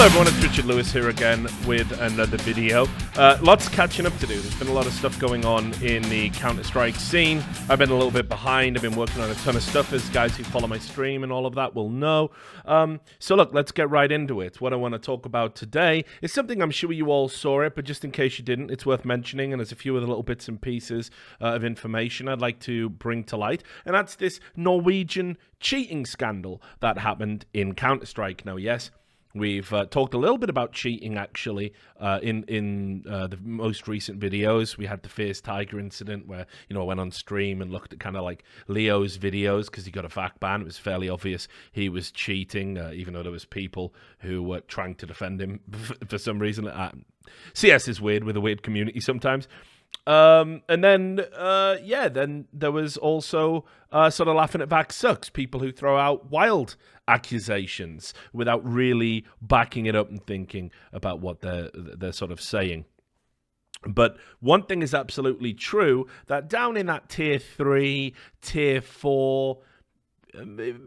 Hello everyone, it's Richard Lewis here again with another video. Lots catching up to do. There's been a lot of stuff going on in the Counter-Strike scene. I've been a little bit behind. I've been working on a ton of stuff, as guys who follow my stream and all of that will know. So look, let's get right into it. What I want to talk about today is something I'm sure you all saw it, but just in case you didn't, it's worth mentioning, and there's a few other little bits and pieces of information I'd like to bring to light, and that's this Norwegian cheating scandal that happened in Counter-Strike. Now, yes, we've talked a little bit about cheating, actually, in the most recent videos. We had the Fierce Tiger incident where, I went on stream and looked at kind of like Leo's videos because he got a VAC ban. It was fairly obvious he was cheating, even though there was people who were trying to defend him for some reason. CS is weird with a weird community sometimes. And then there was also sort of laughing at VAC sucks, people who throw out wild accusations without really backing it up and thinking about what they're sort of saying. But one thing is absolutely true, that down in that tier 3, tier 4,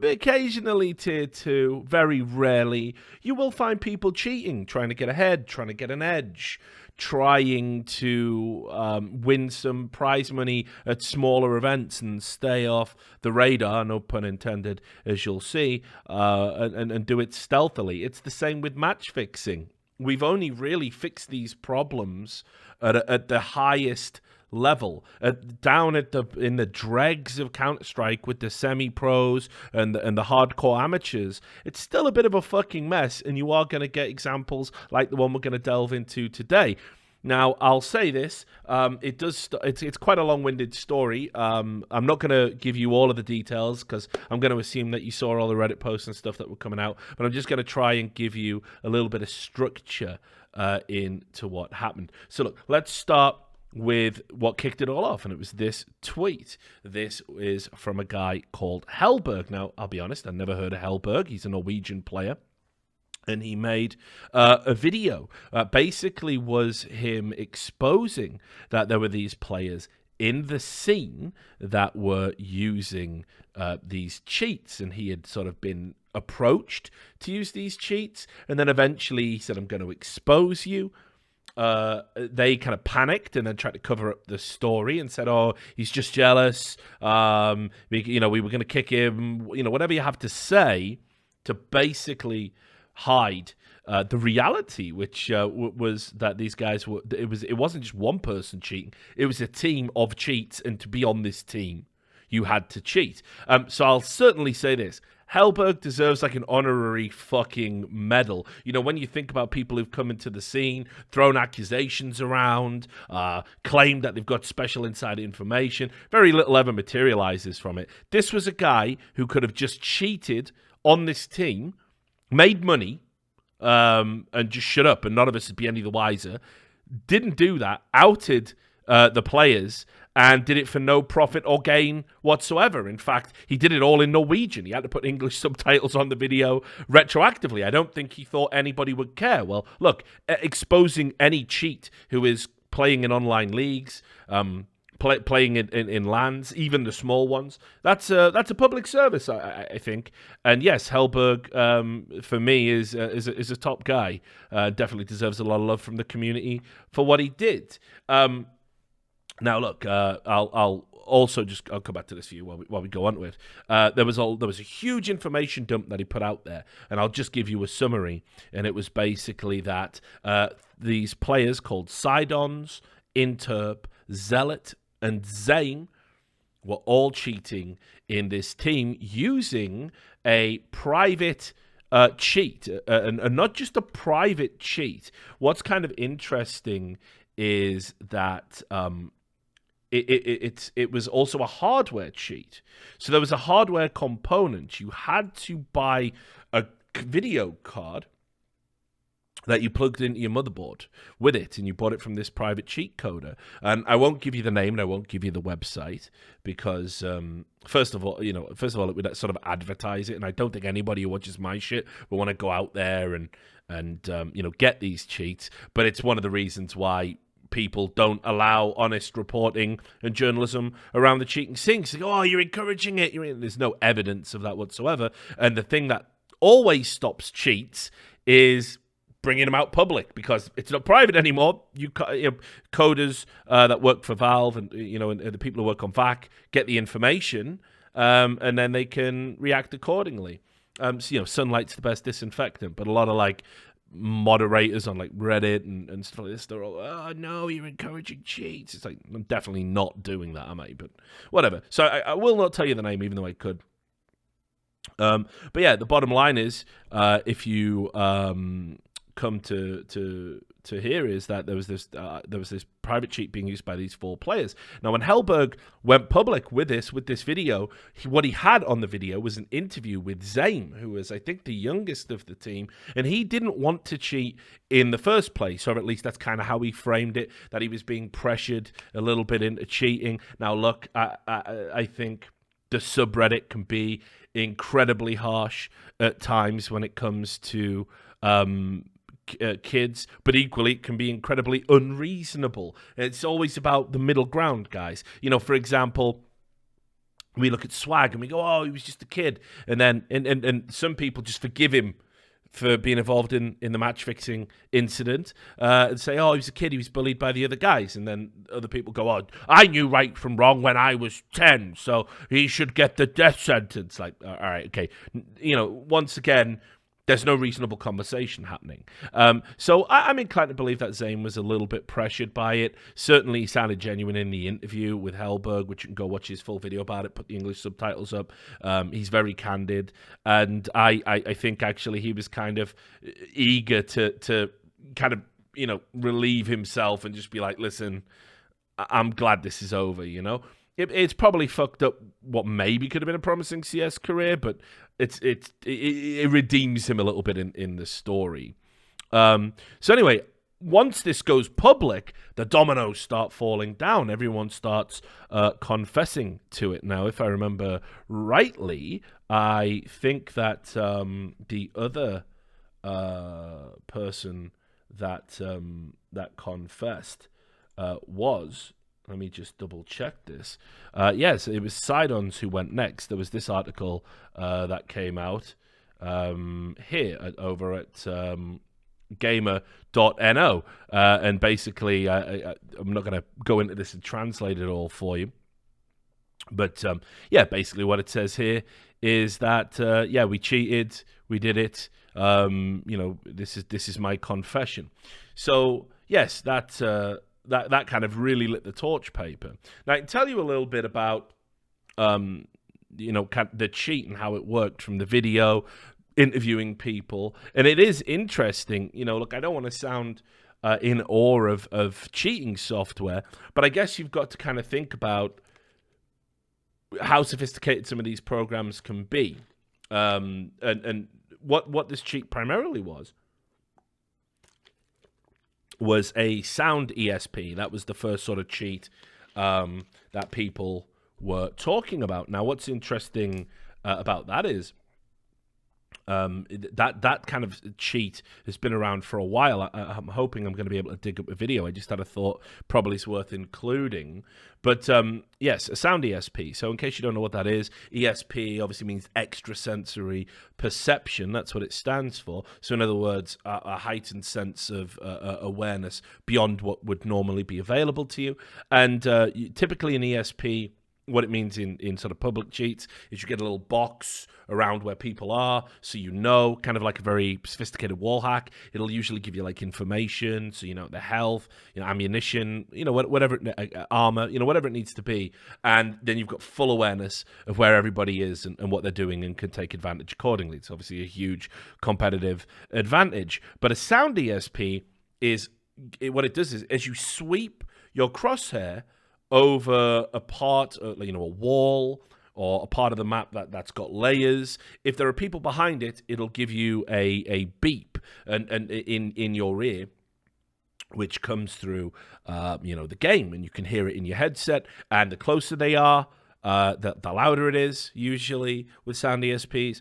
occasionally tier 2, very rarely, you will find people cheating, trying to get ahead, trying to get an edge, trying to win some prize money at smaller events and stay off the radar, no pun intended, as you'll see, and do it stealthily. It's the same with match fixing. We've only really fixed these problems at the highest level, down in the dregs of Counter-Strike with the semi-pros and the hardcore amateurs. It's still a bit of a fucking mess, and you are going to get examples like the one we're going to delve into today. Now, I'll say this, it's quite a long-winded story. I'm not going to give you all of the details because I'm going to assume that you saw all the Reddit posts and stuff that were coming out, but I'm just going to try and give you a little bit of structure into what happened. So look, let's start with what kicked it all off, and it was this tweet. This is from a guy called Hellberg. Now, I'll be honest, I've never heard of Hellberg. He's a Norwegian player, and he made a video. Basically was him exposing that there were these players in the scene that were using these cheats, and he had sort of been approached to use these cheats, and then eventually he said, I'm going to expose you. They kind of panicked and then tried to cover up the story and said, oh, he's just jealous. We were going to kick him, whatever you have to say to basically hide the reality, which was that these guys were, it wasn't just one person cheating. It was a team of cheats, and to be on this team, you had to cheat. So I'll certainly say this. Hellberg deserves like an honorary fucking medal. When you think about people who've come into the scene, thrown accusations around, claimed that they've got special inside information, very little ever materializes from it. This was a guy who could have just cheated on this team, made money, and just shut up, and none of us would be any the wiser. Didn't do that, outed the players, and did it for no profit or gain whatsoever. In fact, he did it all in Norwegian. He had to put English subtitles on the video retroactively. I don't think he thought anybody would care. Well, look, exposing any cheat who is playing in online leagues, playing in LANs, even the small ones, that's a public service, I think. And yes, Hellberg, for me, is a top guy. Definitely deserves a lot of love from the community for what he did. Now, look, I'll come back to this for you while we go on to it. There was a huge information dump that he put out there, and I'll just give you a summary. And it was basically that these players called Sidons, Interp, Zealot, and Zane were all cheating in this team using a private cheat, and not just a private cheat. What's kind of interesting is that it was also a hardware cheat. So there was a hardware component. You had to buy a video card that you plugged into your motherboard with it, and you bought it from this private cheat coder. And I won't give you the name, and I won't give you the website, because first of all, it would sort of advertise it, and I don't think anybody who watches my shit will want to go out there and get these cheats. But it's one of the reasons why people don't allow honest reporting and journalism around the cheating scene. So, oh, you're encouraging it. There's no evidence of that whatsoever. And the thing that always stops cheats is bringing them out public because it's not private anymore. Coders that work for Valve and and the people who work on VAC get the information, and then they can react accordingly. Sunlight's the best disinfectant, but a lot of like moderators on like Reddit and stuff like this, they're all, oh no, you're encouraging cheats. It's like, I'm definitely not doing that, am I? But whatever. So I will not tell you the name, even though I could. But yeah, the bottom line is, if you come to hear, is that there was this private cheat being used by these 4 players. Now, when Hellberg went public with this video, what he had on the video was an interview with Zame, who was, I think, the youngest of the team, and he didn't want to cheat in the first place, or at least that's kind of how he framed it, that he was being pressured a little bit into cheating. Now, look, I think the subreddit can be incredibly harsh at times when it comes to kids, but equally it can be incredibly unreasonable. It's always about the middle ground, guys. For example, we look at Swag and we go, oh, he was just a kid, and then and some people just forgive him for being involved in the match fixing incident, and say, oh, he was a kid, he was bullied by the other guys, and then other people go, oh, I knew right from wrong when I was 10, so he should get the death sentence. Like, all right, okay, once again, there's no reasonable conversation happening. So I'm inclined to believe that Zane was a little bit pressured by it. Certainly, he sounded genuine in the interview with Hellberg, which you can go watch his full video about it, put the English subtitles up. He's very candid. And I think, actually, he was kind of eager to kind of, relieve himself and just be like, listen, I'm glad this is over, It's probably fucked up what maybe could have been a promising CS career, but it redeems him a little bit in the story. So anyway, once this goes public, the dominoes start falling down. Everyone starts confessing to it. Now, if I remember rightly, I think that the other person that confessed was... Let me just double check this. Yes, it was Sidons who went next. There was this article that came out here over at gamer.no. And basically, I'm not going to go into this and translate it all for you. But basically what it says here is that, we cheated, we did it. This is my confession. So, yes, that kind of really lit the torch paper. Now, I can tell you a little bit about, kind of the cheat and how it worked from the video, interviewing people. And it is interesting. Look, I don't want to sound in awe of cheating software, but I guess you've got to kind of think about how sophisticated some of these programs can be. And what this cheat primarily was a sound ESP. That was the first sort of cheat that people were talking about. Now, what's interesting about that is that kind of cheat has been around for a while. I'm hoping I'm going to be able to dig up a video. I just had a thought, probably it's worth including. But yes, a sound ESP. So in case you don't know what that is, ESP obviously means extrasensory perception. That's what it stands for. So in other words, a heightened sense of awareness beyond what would normally be available to you. And typically an ESP, what it means in sort of public cheats is you get a little box around where people are, so kind of like a very sophisticated wall hack. It'll usually give you like information, so their health, ammunition, whatever, armor, whatever it needs to be, and then you've got full awareness of where everybody is and what they're doing, and can take advantage accordingly. It's obviously a huge competitive advantage. But a sound ESP what it does is, as you sweep your crosshair over a part, a wall or a part of the map that's got layers, if there are people behind it, it'll give you a beep and in your ear, which comes through the game, and you can hear it in your headset. And the closer they are, the louder it is, usually with sound ESPs.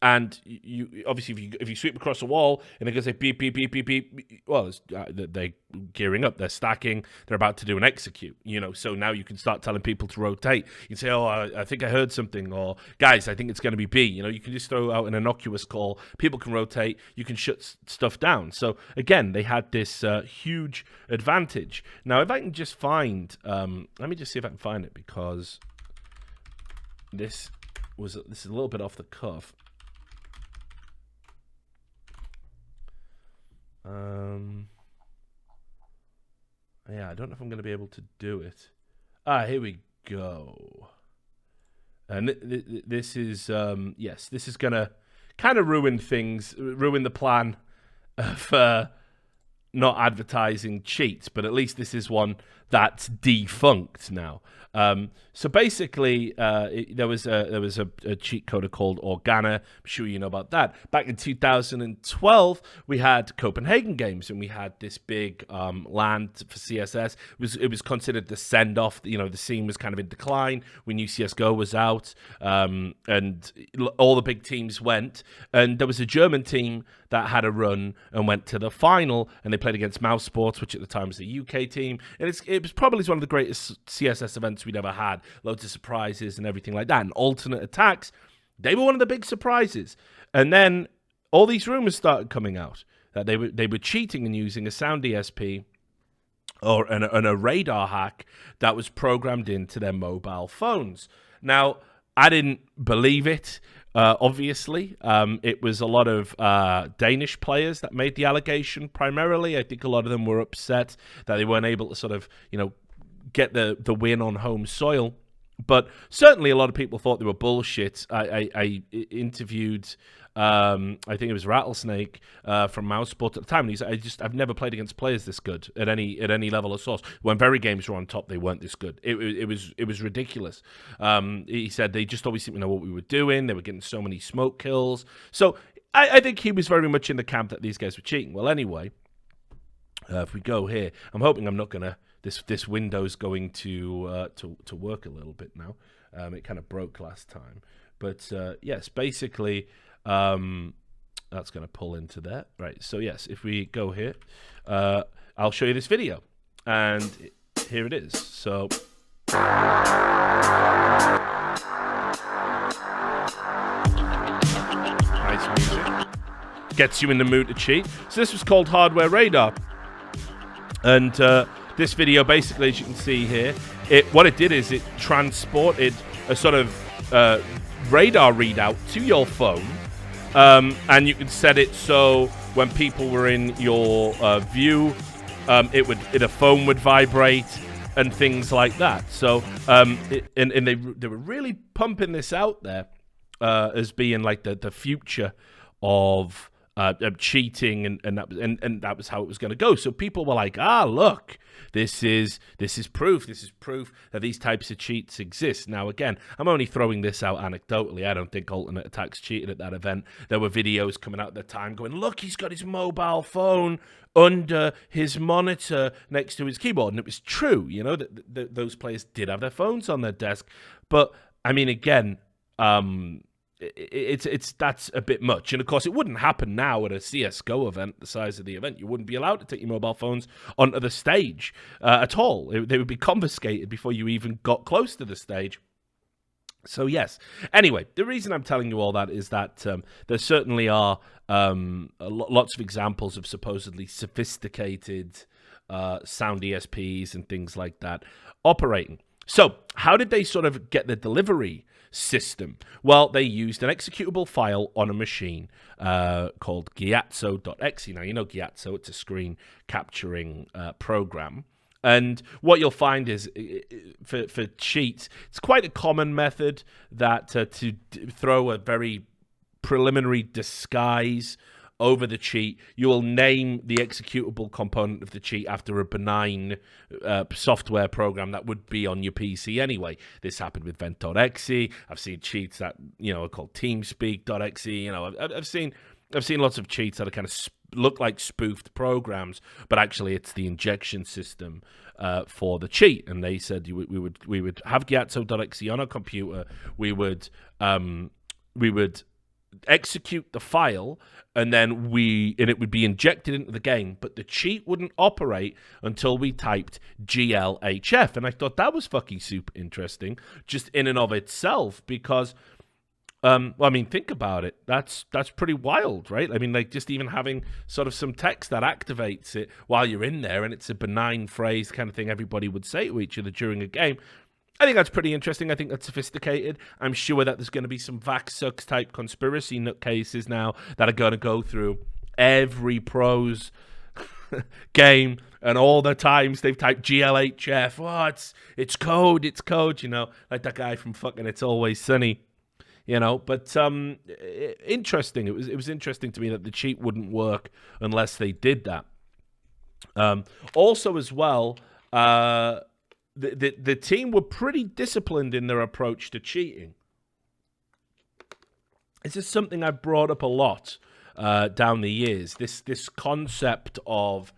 And you obviously, if you sweep across the wall and it goes like beep, beep, beep, beep, beep, well, they're gearing up, they're stacking, they're about to do an execute, so now you can start telling people to rotate. You can say, oh, I think I heard something, or guys, I think it's going to be B. You can just throw out an innocuous call, people can rotate, you can shut stuff down. So again, they had this huge advantage. Now, if I can just find, let me just see if I can find it, because this is a little bit off the cuff. Yeah, I don't know if I'm going to be able to do it. Here we go. And this is, yes, this is going to kind of ruin the plan of not advertising cheats, but at least this is one that's defunct now. So basically, there was a cheat coder called Organa. I'm sure you know about that. Back in 2012, we had Copenhagen Games, and we had this big land for CSS. It was considered the send off. The scene was kind of in decline. We knew CS:GO was out, and all the big teams went. And there was a German team that had a run and went to the final, and they played against Mouse Sports, which at the time was the UK team. And it was probably one of the greatest CSS events we'd ever had. Loads of surprises and everything like that. And alternate attacks, they were one of the big surprises. And then all these rumors started coming out that they were cheating and using a sound DSP or a radar hack that was programmed into their mobile phones. Now, I didn't believe it. Obviously, it was a lot of Danish players that made the allegation primarily. I think a lot of them were upset that they weren't able to sort of, get the win on home soil. But certainly a lot of people thought they were bullshit. I interviewed, I think it was Rattlesnake from Mouse Sport at the time. And he said, I've never played against players this good at any level of source. When Very Games were on top, they weren't this good. It was ridiculous. He said they just always seemed to know what we were doing. They were getting so many smoke kills. So I think he was very much in the camp that these guys were cheating. Well, anyway, if we go here, I'm hoping I'm not going to. This window's going to work a little bit now. It kind of broke last time, but yes, basically that's going to pull into there, right? So yes, if we go here, I'll show you this video, and here it is. So nice music, gets you in the mood to cheat. So this was called Hardware Radar, and this video, basically, as you can see here, what it did is it transported a sort of radar readout to your phone, and you could set it so when people were in your view, a phone would vibrate and things like that. So, and they were really pumping this out there as being like the future of cheating, and that was how it was going to go. So people were like, look, this is proof. This is proof that these types of cheats exist. Now, again, I'm only throwing this out anecdotally. I don't think alternate attacks cheated at that event. There were videos coming out at the time going, look, he's got his mobile phone under his monitor next to his keyboard. And it was true, that those players did have their phones on their desk. But I mean, again, that's a bit much. And of course, it wouldn't happen now at a CS:GO event the size of the event. You wouldn't be allowed to take your mobile phones onto the stage at all. They would be confiscated before you even got close to the stage. So yes. Anyway, the reason I'm telling you all that is that there certainly are lots of examples of supposedly sophisticated sound DSPs and things like that operating. So how did they sort of get the delivery system? Well, they used an executable file on a machine called Gyatso.exe. Now, you know Gyatso, it's a screen capturing program. And what you'll find is, for cheats, it's quite a common method that to throw a very preliminary disguise over the cheat. You will name the executable component of the cheat after a benign software program that would be on your PC anyway. This happened with Vent.exe. I've seen cheats that are called Teamspeak.exe. I've seen lots of cheats that are kind of look like spoofed programs, but actually it's the injection system for the cheat. And they said we would have Gyatso.exe on our computer. We would execute the file, and then it would be injected into the game, but the cheat wouldn't operate until we typed GLHF. And I thought that was fucking super interesting, just in and of itself, because think about it. That's pretty wild, right? I mean, like, just even having sort of some text that activates it while you're in there, and it's a benign phrase kind of thing everybody would say to each other during a game. I think that's pretty interesting. I think that's sophisticated. I'm sure that there's going to be some vax sucks type conspiracy nutcases now that are going to go through every pros game and all the times they've typed GLHF. Oh, it's code, you know, like that guy from fucking It's Always Sunny. You know, but interesting. It was interesting to me that the cheat wouldn't work unless they did that. Also, as well, the team were pretty disciplined in their approach to cheating. This is something I've brought up a lot down the years. This concept of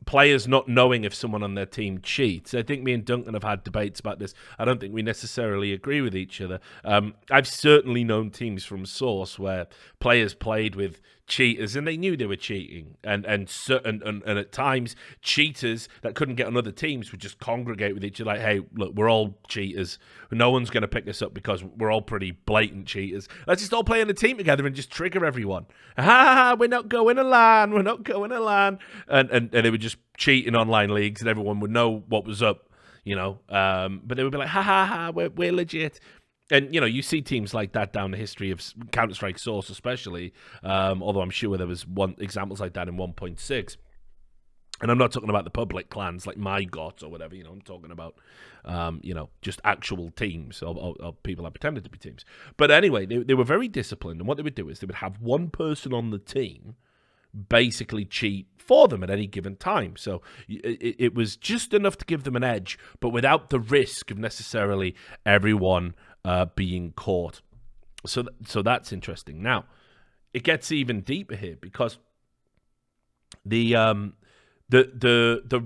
players not knowing if someone on their team cheats. I think me and Duncan have had debates about this. I don't think we necessarily agree with each other. I've certainly known teams from Source where players played with cheaters and they knew they were cheating, and at times cheaters that couldn't get on other teams would just congregate with each other like, hey, look, we're all cheaters, no one's going to pick us up because we're all pretty blatant cheaters, let's just all play in a team together and just trigger everyone. We're not going to LAN, and they were just cheat in online leagues and everyone would know what was up, you know, but they would be like, we're legit. And, you know, you see teams like that down the history of Counter-Strike Source especially, although I'm sure there was examples like that in 1.6. And I'm not talking about the public clans like MyGot or whatever, you know, I'm talking about, just actual teams of people that pretended to be teams. But anyway, they were very disciplined, and what they would do is they would have one person on the team basically cheat for them at any given time. So it was just enough to give them an edge, but without the risk of necessarily everyone being caught. So that's interesting. Now, it gets even deeper here because the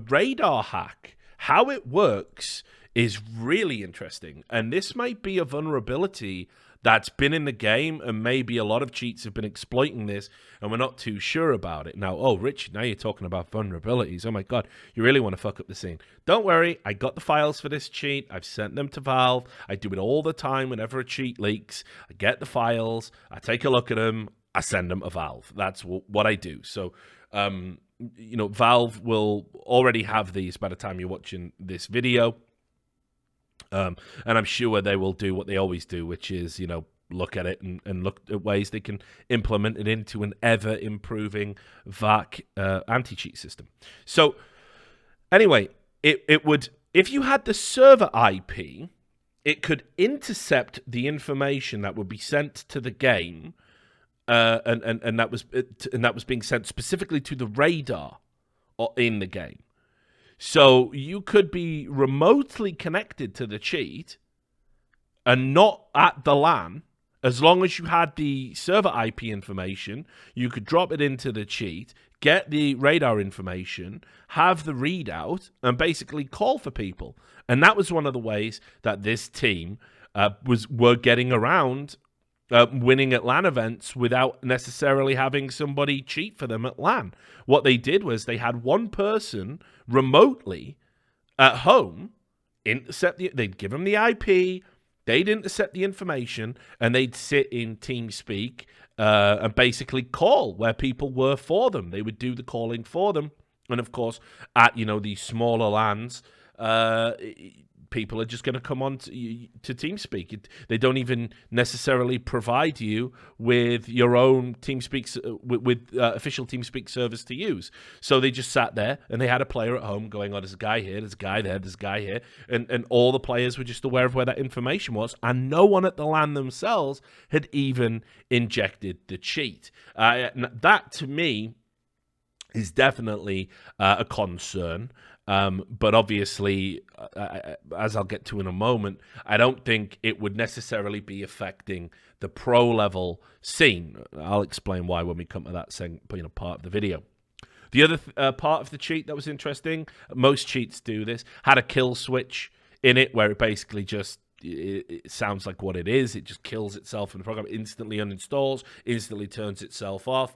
radar hack, how it works, is really interesting. And this might be a vulnerability that's been in the game, and maybe a lot of cheats have been exploiting this, and we're not too sure about it. Now, Rich, now you're talking about vulnerabilities. Oh my God, you really want to fuck up the scene. Don't worry, I got the files for this cheat. I've sent them to Valve. I do it all the time whenever a cheat leaks. I get the files, I take a look at them, I send them to Valve. That's what I do. So, Valve will already have these by the time you're watching this video. And I'm sure they will do what they always do, which is, look at it and look at ways they can implement it into an ever-improving VAC anti-cheat system. So, anyway, it would, if you had the server IP, it could intercept the information that would be sent to the game, and that was being sent specifically to the radar in the game. So you could be remotely connected to the cheat and not at the LAN. As long as you had the server IP information, you could drop it into the cheat, get the radar information, have the readout, and basically call for people. And that was one of the ways that this team were getting around winning at LAN events without necessarily having somebody cheat for them at LAN. What they did was they had one person remotely at home they'd give them the IP, they'd intercept the information, and they'd sit in TeamSpeak and basically call where people were for them. They would do the calling for them. And of course, at these smaller LANs, people are just going to come on to TeamSpeak. They don't even necessarily provide you with your own TeamSpeak, with official TeamSpeak service to use. So they just sat there and they had a player at home going, there's a guy here, there's a guy there, there's a guy here. And all the players were just aware of where that information was. And no one at the LAN themselves had even injected the cheat. That, to me, is definitely a concern. But obviously, as I'll get to in a moment, I don't think it would necessarily be affecting the pro-level scene. I'll explain why when we come to that part of the video. The other part of the cheat that was interesting, most cheats do this, had a kill switch in it where it basically just it sounds like what it is. It just kills itself, and the program instantly uninstalls, instantly turns itself off.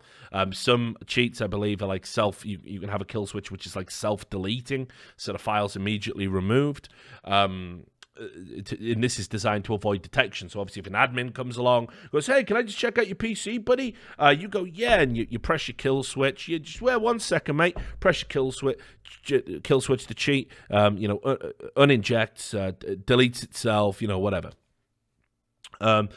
Some cheats, I believe, are like you can have a kill switch which is like self-deleting, so the file's immediately removed. And this is designed to avoid detection. So obviously if an admin comes along, goes, hey, can I just check out your PC, buddy? You go, yeah, and you press your kill switch. You just, well, 1 second, mate. Press your kill switch to cheat, uninjects, deletes itself, whatever. And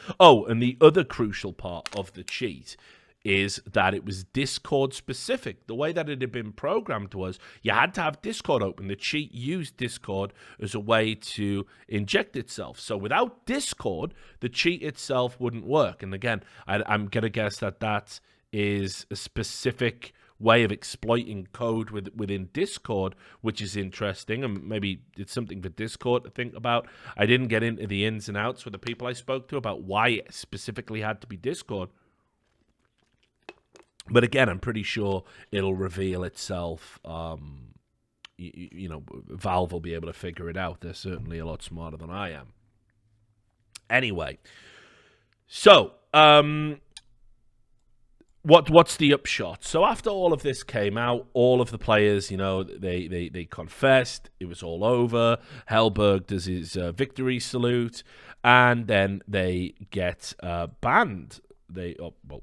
the other crucial part of the cheat is that it was Discord specific. The way that it had been programmed was you had to have Discord open. The cheat used Discord as a way to inject itself. So without Discord, the cheat itself wouldn't work. And again, I'm going to guess that is a specific way of exploiting code within Discord, which is interesting, and maybe it's something for Discord to think about. I didn't get into the ins and outs with the people I spoke to about why it specifically had to be Discord. But again, I'm pretty sure it'll reveal itself. Valve will be able to figure it out. They're certainly a lot smarter than I am. Anyway, so what's the upshot? So after all of this came out, all of the players, they confessed. It was all over. Hellberg does his victory salute, and then they get banned.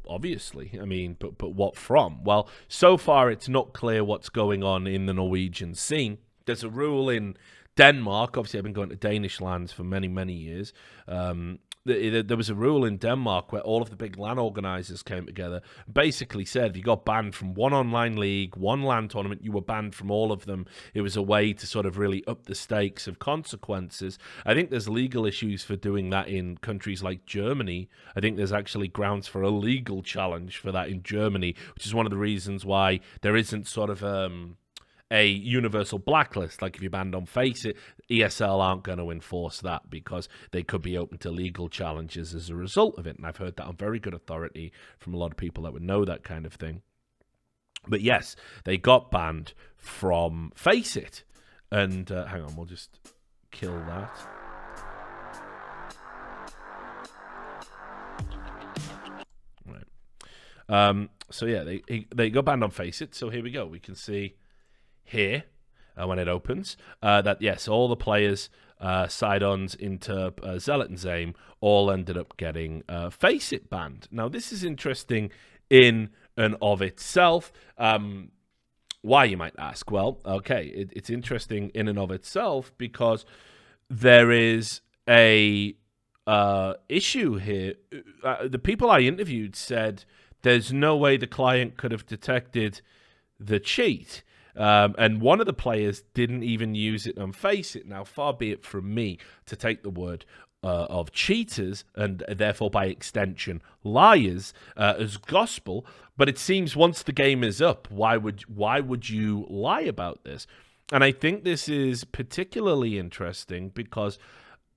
Obviously, I mean, but what from? Well, so far it's not clear what's going on in the Norwegian scene. There's a rule in Denmark. Obviously, I've been going to Danish lands for many, many years. There was a rule in Denmark where all of the big LAN organizers came together and basically said if you got banned from one online league, one LAN tournament, you were banned from all of them. It was a way to sort of really up the stakes of consequences. I think there's legal issues for doing that in countries like Germany. I think there's actually grounds for a legal challenge for that in Germany, which is one of the reasons why there isn't sort of a universal blacklist. Like if you're banned on Faceit, ESL aren't going to enforce that because they could be open to legal challenges as a result of it. And I've heard that on very good authority from a lot of people that would know that kind of thing. But yes, they got banned from Faceit. And hang on, we'll just kill that. Right. So yeah, they got banned on Faceit. So here we go. We can see here when it opens that yes, all the players Sidons, Interp, Zealot and Zame all ended up getting Faceit banned. Now this is interesting in and of itself. Why, you might ask? Well, okay, it's interesting in and of itself because there is a issue here. The people I interviewed said there's no way the client could have detected the cheat. And one of the players didn't even use it on Faceit. Now, far be it from me to take the word of cheaters and therefore by extension liars as gospel, but it seems once the game is up, why would you lie about this? And I think this is particularly interesting because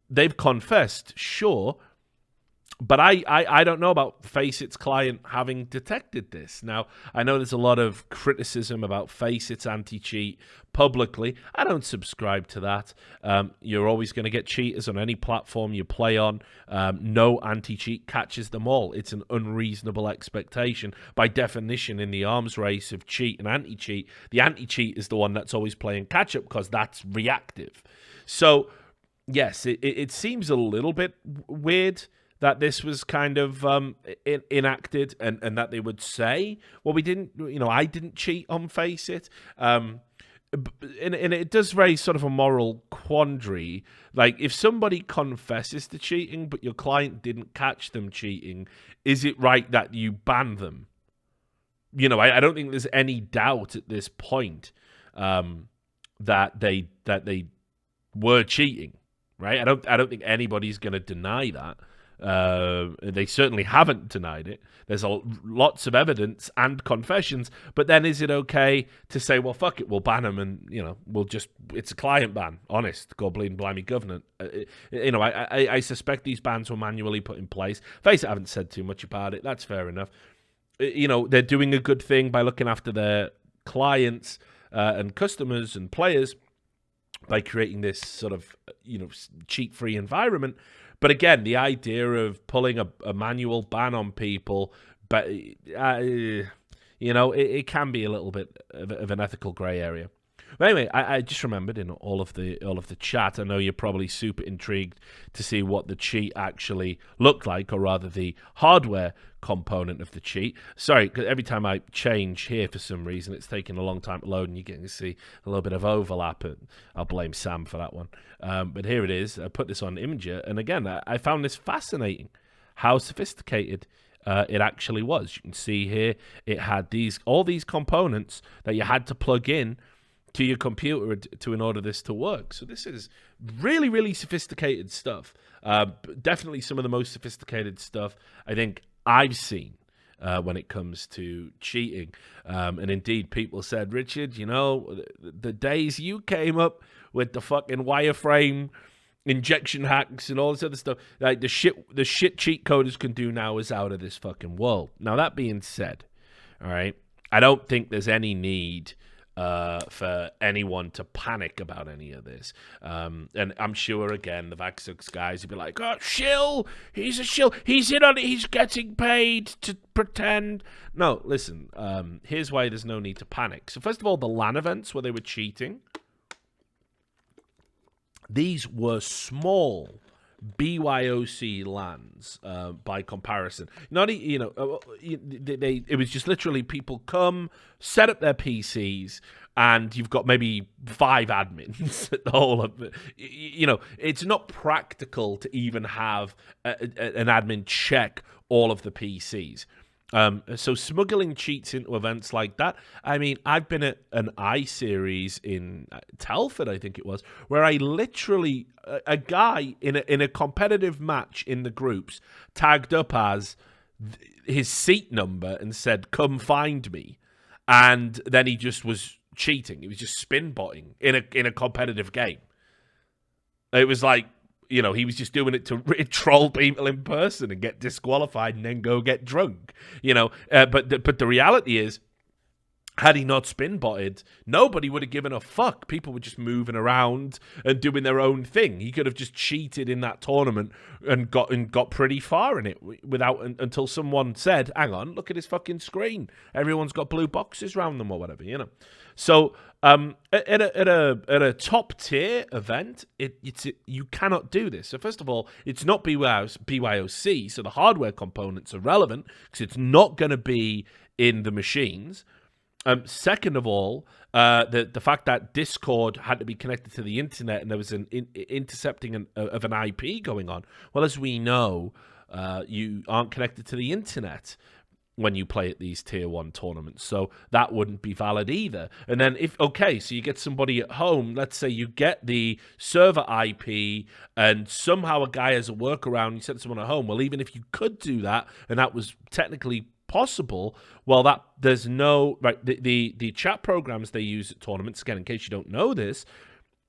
they've confessed, sure, but I don't know about Faceit's client having detected this. Now, I know there's a lot of criticism about Faceit's anti-cheat publicly. I don't subscribe to that. You're always going to get cheaters on any platform you play on. No anti-cheat catches them all. It's an unreasonable expectation. By definition, in the arms race of cheat and anti-cheat, the anti-cheat is the one that's always playing catch-up because that's reactive. So, yes, it seems a little bit weird that this was kind of enacted and that they would say, well, we didn't, I didn't cheat on Faceit. And it does raise sort of a moral quandary. Like, if somebody confesses to cheating, but your client didn't catch them cheating, is it right that you ban them? I don't think there's any doubt at this point that they were cheating, right? I don't think anybody's going to deny that. They certainly haven't denied it. There's lots of evidence and confessions, but then is it okay to say, well, fuck it, we'll ban them and, it's a client ban, honest, God blimey government. I suspect these bans were manually put in place. Faceit haven't said too much about it. That's fair enough. They're doing a good thing by looking after their clients and customers and players. by creating this sort of, cheat-free environment. But again, the idea of pulling a manual ban on people, but it can be a little bit of an ethical grey area. But anyway, I just remembered in all of the chat, I know you're probably super intrigued to see what the cheat actually looked like, or rather the hardware component of the cheat. Sorry, because every time I change here for some reason, it's taking a long time to load, and you're getting to see a little bit of overlap. And I'll blame Sam for that one. But here it is. I put this on Imager, and again, I found this fascinating, how sophisticated it actually was. You can see here it had all these components that you had to plug in to your computer in order this to work. So this is really, really sophisticated stuff. Definitely some of the most sophisticated stuff I think I've seen when it comes to cheating. And indeed, people said, Richard, the days you came up with the fucking wireframe injection hacks and all this other stuff, like the shit cheat coders can do now is out of this fucking world. Now, that being said, all right, I don't think there's any need for anyone to panic about any of this. And I'm sure, again, the Vaxxux guys would be like, oh, shill, he's a shill, he's in on it, he's getting paid to pretend. No, listen, here's why there's no need to panic. So first of all, the LAN events where they were cheating, these were small BYOC LANs by comparison. It was just literally people come, set up their PCs, and you've got maybe 5 admins at the whole of it. It's not practical to even have an admin check all of the PCs. So smuggling cheats into events like that. I mean, I've been at an I-Series in Telford, I think it was, where I literally, a guy in a competitive match in the groups tagged up as his seat number and said, come find me. And then he just was cheating. He was just spin botting in a competitive game. It was like, he was just doing it to troll people in person and get disqualified and then go get drunk, But the reality is, had he not spin botted, nobody would have given a fuck. People were just moving around and doing their own thing. He could have just cheated in that tournament and got pretty far in it until someone said, "Hang on, look at his fucking screen. Everyone's got blue boxes around them or whatever." So at a top tier event, you cannot do this. So first of all, it's not BYOC, so the hardware components are relevant because it's not going to be in the machines. Second of all, the fact that Discord had to be connected to the internet and there was an intercepting of an IP going on. Well, as we know, you aren't connected to the internet when you play at these tier 1 tournaments, so that wouldn't be valid either. And then so you get somebody at home, let's say you get the server IP and somehow a guy has a workaround, you send someone at home. Well, even if you could do that and that was technically possible, well, that there's no the chat programs they use at tournaments, again, in case you don't know this,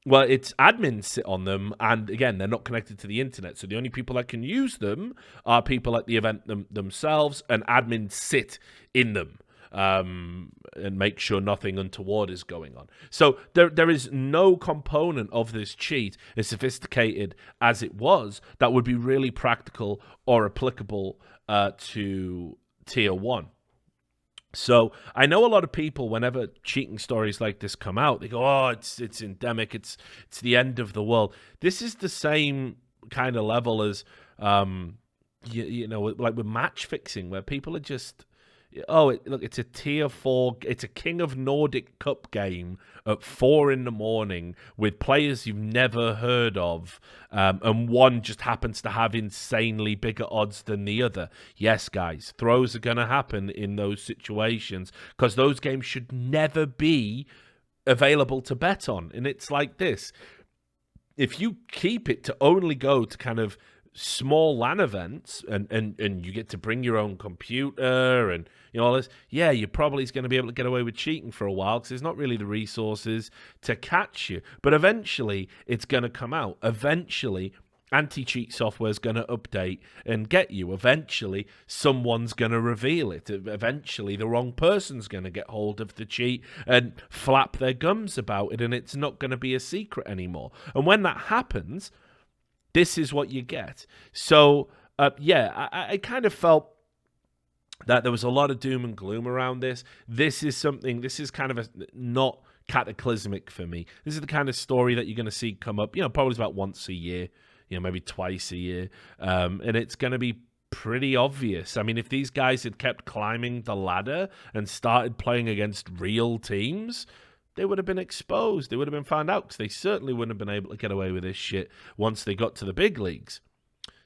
well, it's admins sit on them, and again, they're not connected to the internet, so the only people that can use them are people at the event themselves, and admins sit in them and make sure nothing untoward is going on. So there is no component of this cheat, as sophisticated as it was, that would be really practical or applicable to tier 1. So I know a lot of people, whenever cheating stories like this come out, they go, "Oh, it's endemic. It's the end of the world." This is the same kind of level as like with match fixing, where people are just, look, it's a tier 4, it's a King of Nordic Cup game at 4 a.m. with players you've never heard of, and one just happens to have insanely bigger odds than the other. Yes, guys, throws are going to happen in those situations because those games should never be available to bet on. And it's like this. If you keep it to only go to kind of small LAN events and you get to bring your own computer and all this, yeah, you probably is going to be able to get away with cheating for a while because there's not really the resources to catch you. But eventually it's going to come out. Eventually anti-cheat software is going to update and get you. Eventually, someone's going to reveal it. Eventually, the wrong person's going to get hold of the cheat and flap their gums about it, and it's not going to be a secret anymore. And when that happens, this is what you get. So, I kind of felt that there was a lot of doom and gloom around this. This is kind of not cataclysmic for me. This is the kind of story that you're going to see come up, probably about once a year. Maybe twice a year. And it's going to be pretty obvious. I mean, if these guys had kept climbing the ladder and started playing against real teams, they would have been exposed. They would have been found out, because they certainly wouldn't have been able to get away with this shit once they got to the big leagues.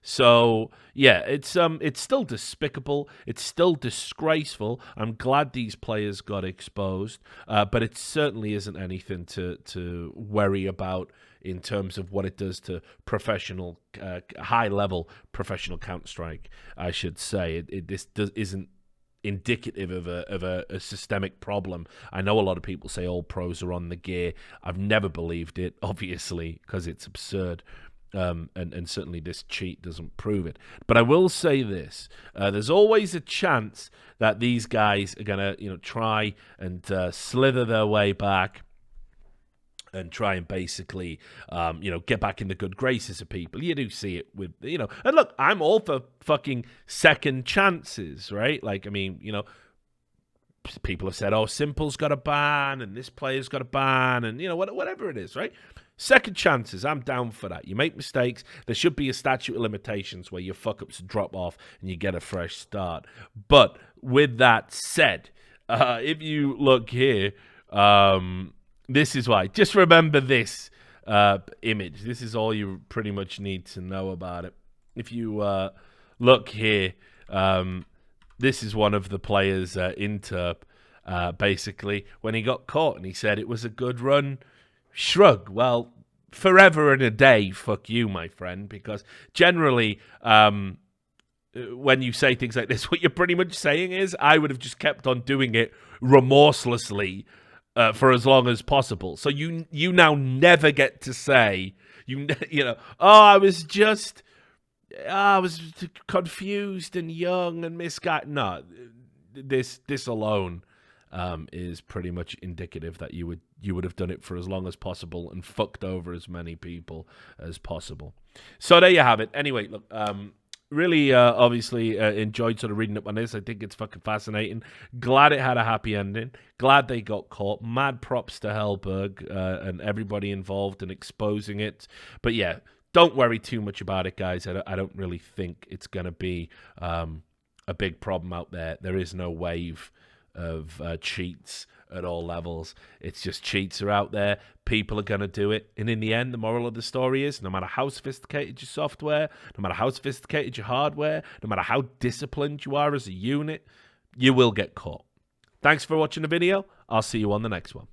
So, yeah, it's still despicable. It's still disgraceful. I'm glad these players got exposed, but it certainly isn't anything to worry about in terms of what it does to professional, high-level professional Counter-Strike, I should say. This isn't indicative of a systemic problem. I know a lot of people say all pros are on the gear. I've never believed it, obviously, because it's absurd. And certainly this cheat doesn't prove it. But I will say this. There's always a chance that these guys are going to try and slither their way back and try and basically, get back in the good graces of people. You do see it with, and look, I'm all for fucking second chances, right? Like, I mean, people have said, oh, Simple's got a ban and this player's got a ban and, whatever it is, right? Second chances, I'm down for that. You make mistakes, there should be a statute of limitations where your fuck-ups drop off and you get a fresh start. But with that said, if you look here, this is why. Just remember this image. This is all you pretty much need to know about it. If you look here, this is one of the players in Terp, basically, when he got caught and he said it was a good run. Shrug. Well, forever and a day, fuck you, my friend, because generally, when you say things like this, what you're pretty much saying is, I would have just kept on doing it remorselessly for as long as possible. So you now never get to say, I was confused and young and misguided. No, this alone is pretty much indicative that you would have done it for as long as possible and fucked over as many people as possible. So there you have it. Anyway, look, really obviously enjoyed sort of reading up on this. I think it's fucking fascinating. Glad it had a happy ending. Glad they got caught. Mad props to Hellberg and everybody involved in exposing it. But yeah, don't worry too much about it, guys. I don't really think it's going to be a big problem out there. There is no wave of cheats at all levels. It's just cheats are out there. People are going to do it. And in the end, the moral of the story is, no matter how sophisticated your software, no matter how sophisticated your hardware, no matter how disciplined you are as a unit, you will get caught. Thanks for watching the video. I'll see you on the next one.